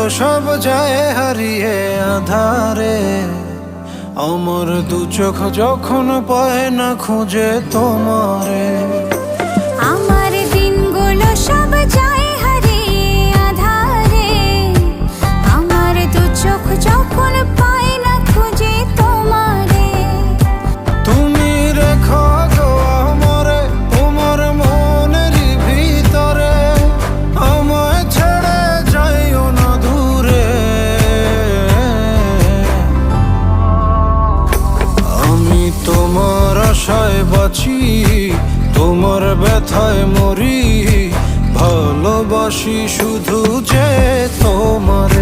সব যায় হারিয়ে আধারে। আমার দু চোখ যখন পায় না খুঁজে তোমারে। আমার দিনগুলো সব যায় হারিয়ে আঁধারে। আমার দু চোখ যখন পায় না খুঁজে তোমারে। তুমি রেখো গো আমারে তোমার মনেরই ভিতরে, আমায় ছেড়ে যাইও না দূরে। আমি তোমার আশায় বাঁচি, তোমার ব্যথায় মরি, ভালোবাসি শুধু যে তোমার।